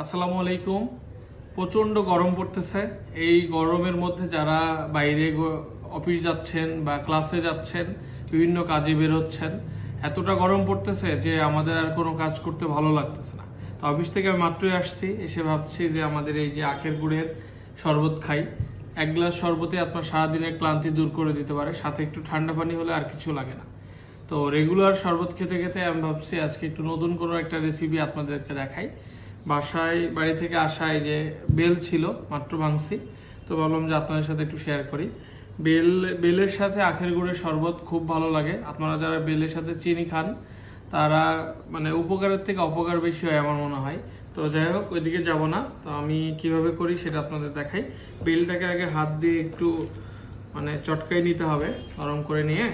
আসসালামু আলাইকুম। প্রচণ্ড গরম পড়তেছে। এই গরমের মধ্যে যারা বাইরে অফিস যাচ্ছেন বা ক্লাসে যাচ্ছেন, বিভিন্ন কাজে বের হচ্ছেন, এতটা গরম পড়তেছে যে আমাদের আর কোনো কাজ করতে ভালো লাগতেছে না। তো অফিস থেকে আমি মাত্রই আসছি, এসে ভাবছি যে আমাদের এই যে আখের গুড়ের শরবত খাই। এক গ্লাস শরবতে আপনার সারাদিনের ক্লান্তি দূর করে দিতে পারে, সাথে একটু ঠান্ডা পানি হলে আর কিছু লাগে না। তো রেগুলার শরবত খেতে খেতে আমি ভাবছি আজকে একটু নতুন কোনো একটা রেসিপি আপনাদেরকে দেখাই। বাড়ি থেকে আসায় যে বেল ছিল, মাত্র ভাঙছি, তো ভাবলাম যে আপনাদের সাথে একটু শেয়ার করি। বেলের সাথে আখের গুড়ের শরবত খুব ভালো লাগে। আপনারা যারা বেলের সাথে চিনি খান তারা মানে উপকারের থেকে অপকার বেশি হয় আমার মনে হয়। তো যাই হোক, ওইদিকে যাব না। তো আমি কিভাবে করি সেটা আপনাদের দেখাই। বেলটাকে আগে হাত দিয়ে একটু মানে চটকাই নিতে হবে, নরম করে নিয়ে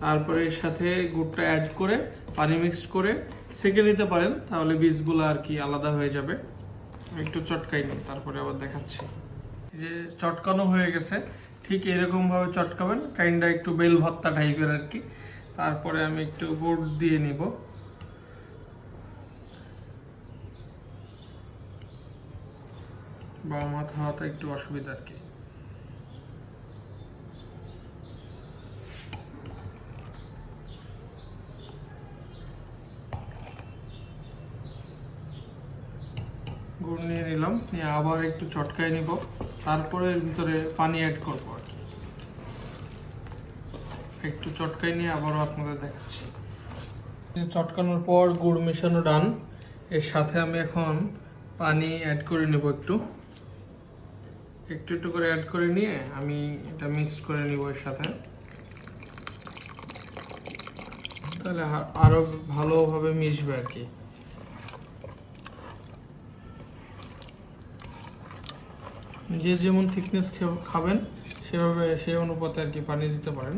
তারপরে এর সাথে গুড়টা অ্যাড করে পানি মিক্সড করে সেঁকে নিতে পারেন, তাহলে বীজগুলো আর কি আলাদা হয়ে যাবে। একটু চটকাই নিই, তারপরে আবার দেখাচ্ছি। এই যে চটকানো হয়ে গেছে, ঠিক এরকমভাবে চটকাবেন, কাইন্ডা একটু বেল ভর্তা টাইপের আর কি। তারপরে আমি একটু গুড় দিয়ে নিব। বাম হাত হওয়াটা একটু অসুবিধা আর কি। গুড় নিয়ে নিলাম, নিয়ে আবার একটু চটকাই নিব, তারপরে এর ভিতরে পানি অ্যাড করব আর কি। একটু চটকাই নিয়ে আবারও আপনাদের দেখাচ্ছি। চটকানোর পর গুড় মেশানো ডান। এর সাথে আমি এখন পানি অ্যাড করে নেব, একটু একটু একটু করে অ্যাড করে নিয়ে আমি এটা মিক্স করে নিব এর সাথে, তাহলে আরো ভালোভাবে মিশবে আর কি। যে যেমন থিকনেস খাবেন সেভাবে সেই অনুপাতে আর কি পানি দিতে পারেন।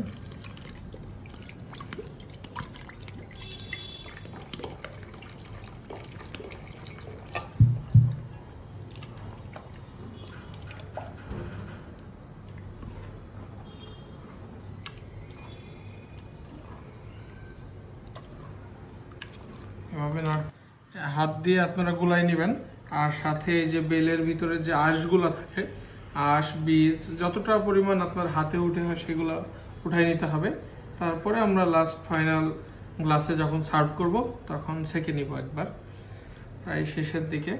এভাবে না, হাত দিয়ে আপনারা গুলাই নেবেন। আর সাথে এই যে বেলের ভিতরে যে আঁশগুলো থাকে, আঁশ বীজ যতটা পরিমাণ আপনার হাতে উঠে হয় সেগুলো উঠাই নিতে হবে। তারপরে আমরা লাস্ট ফাইনাল গ্লাসে যখন সার্ভ করব তখন সেঁকে নিব একবার, প্রায় শেষের দিকে।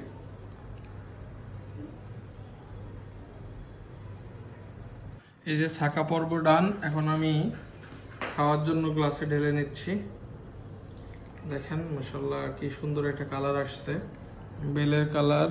এই যে ছাঁকা পর্ব ডান, এখন আমি খাওয়ার জন্য গ্লাসে ঢেলে নিচ্ছি। দেখেন মাশাআল্লাহ কি সুন্দর একটা কালার আসছে, বেলের কালার।